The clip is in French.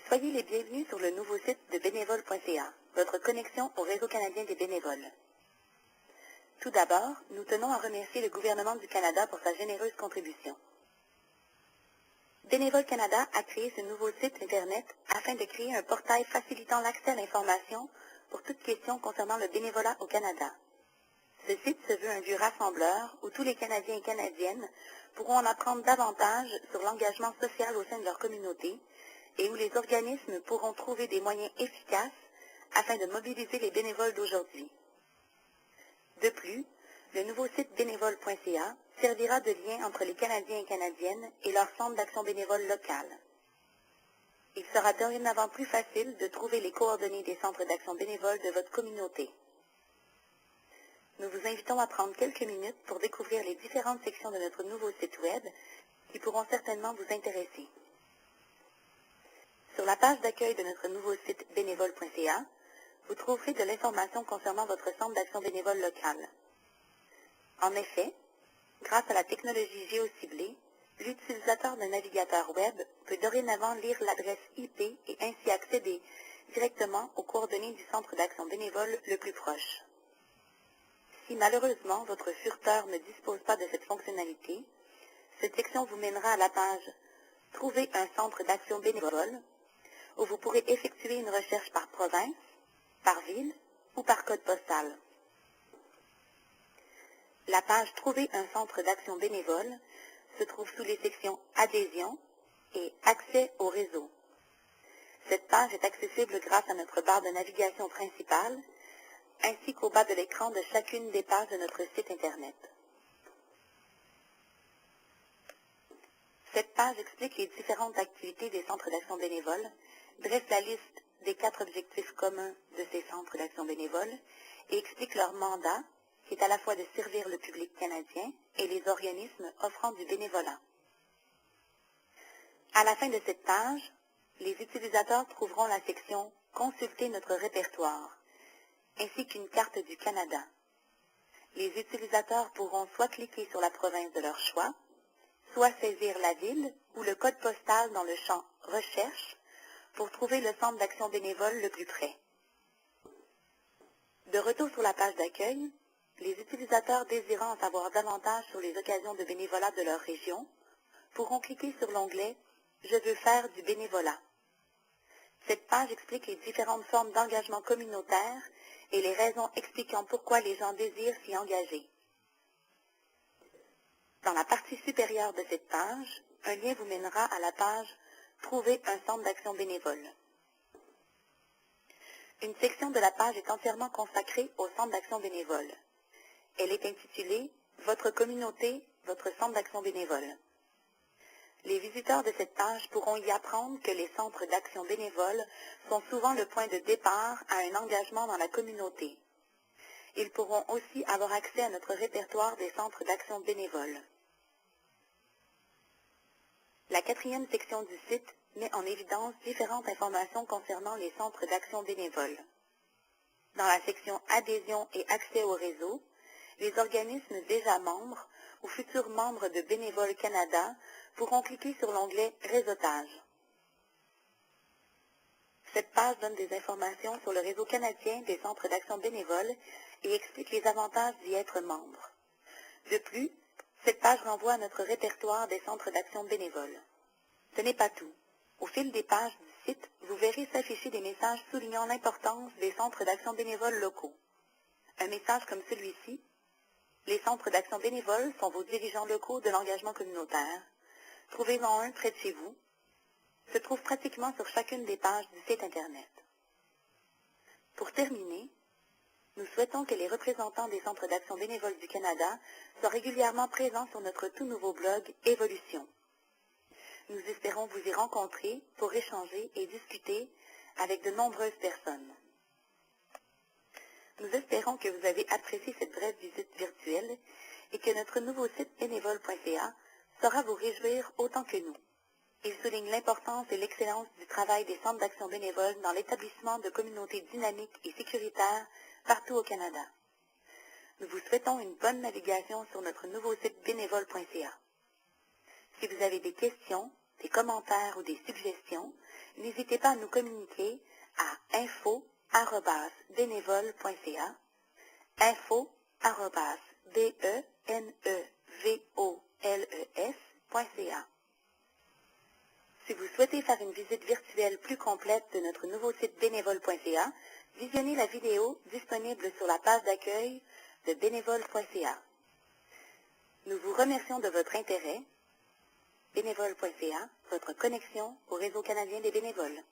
Soyez les bienvenus sur le nouveau site de bénévole.ca, votre connexion au réseau canadien des bénévoles. Tout d'abord, nous tenons à remercier le gouvernement du Canada pour sa généreuse contribution. Bénévole Canada a créé ce nouveau site Internet afin de créer un portail facilitant l'accès à l'information pour toute question concernant le bénévolat au Canada. Ce site se veut un lieu rassembleur où tous les Canadiens et Canadiennes pourront en apprendre davantage sur l'engagement social au sein de leur communauté et où les organismes pourront trouver des moyens efficaces afin de mobiliser les bénévoles d'aujourd'hui. De plus, le nouveau site bénévole.ca servira de lien entre les Canadiens et Canadiennes et leur centre d'action bénévole local. Il sera dorénavant plus facile de trouver les coordonnées des centres d'action bénévole de votre communauté. Nous vous invitons à prendre quelques minutes pour découvrir les différentes sections de notre nouveau site web qui pourront certainement vous intéresser. Sur la page d'accueil de notre nouveau site bénévole.ca, vous trouverez de l'information concernant votre centre d'action bénévole local. En effet, grâce à la technologie géociblée, l'utilisateur d'un navigateur web peut dorénavant lire l'adresse IP et ainsi accéder directement aux coordonnées du centre d'action bénévole le plus proche. Si malheureusement votre furteur ne dispose pas de cette fonctionnalité, cette section vous mènera à la page « Trouver un centre d'action bénévole » où vous pourrez effectuer une recherche par province, par ville ou par code postal. La page « Trouver un centre d'action bénévole » se trouve sous les sections « Adhésion » et « Accès au réseau ». Cette page est accessible grâce à notre barre de navigation principale, ainsi qu'au bas de l'écran de chacune des pages de notre site Internet. Cette page explique les différentes activités des centres d'action bénévole, dresse la liste des 4 objectifs communs de ces centres d'action bénévole et explique leur mandat, qui est à la fois de servir le public canadien et les organismes offrant du bénévolat. À la fin de cette page, les utilisateurs trouveront la section « Consulter notre répertoire » ainsi qu'une carte du Canada. Les utilisateurs pourront soit cliquer sur la province de leur choix, soit saisir la ville ou le code postal dans le champ « Recherche » pour trouver le centre d'action bénévole le plus près. De retour sur la page d'accueil, les utilisateurs désirant en savoir davantage sur les occasions de bénévolat de leur région pourront cliquer sur l'onglet « Je veux faire du bénévolat ». Cette page explique les différentes formes d'engagement communautaire et les raisons expliquant pourquoi les gens désirent s'y engager. Dans la partie supérieure de cette page, un lien vous mènera à la page « Trouver un centre d'action bénévole ». Une section de la page est entièrement consacrée au centre d'action bénévole. Elle est intitulée « Votre communauté, votre centre d'action bénévole ». Les visiteurs de cette page pourront y apprendre que les centres d'action bénévole sont souvent le point de départ à un engagement dans la communauté. Ils pourront aussi avoir accès à notre répertoire des centres d'action bénévole. La 4e section du site met en évidence différentes informations concernant les centres d'action bénévole. Dans la section « Adhésion et accès au réseau », les organismes déjà membres ou futurs membres de Bénévole Canada pourront cliquer sur l'onglet « Réseautage ». Cette page donne des informations sur le réseau canadien des centres d'action bénévole et explique les avantages d'y être membre. De plus, cette page renvoie à notre répertoire des centres d'action bénévole. Ce n'est pas tout. Au fil des pages du site, vous verrez s'afficher des messages soulignant l'importance des centres d'action bénévole locaux. Un message comme celui-ci: les centres d'action bénévole sont vos dirigeants locaux de l'engagement communautaire. Trouvez-en un près de chez vous. Se trouve pratiquement sur chacune des pages du site Internet. Pour terminer, nous souhaitons que les représentants des centres d'action bénévole du Canada soient régulièrement présents sur notre tout nouveau blog Évolution. Nous espérons vous y rencontrer pour échanger et discuter avec de nombreuses personnes. Nous espérons que vous avez apprécié cette brève visite virtuelle et que notre nouveau site bénévole.ca saura vous réjouir autant que nous. Il souligne l'importance et l'excellence du travail des centres d'action bénévole dans l'établissement de communautés dynamiques et sécuritaires partout au Canada. Nous vous souhaitons une bonne navigation sur notre nouveau site bénévole.ca. Si vous avez des questions, des commentaires ou des suggestions, n'hésitez pas à nous communiquer à info@bénévole.ca, info@benevoles.ca. Si vous souhaitez faire une visite virtuelle plus complète de notre nouveau site bénévole.ca, visionnez la vidéo disponible sur la page d'accueil de bénévole.ca. Nous vous remercions de votre intérêt. Bénévole.ca, votre connexion au réseau canadien des bénévoles.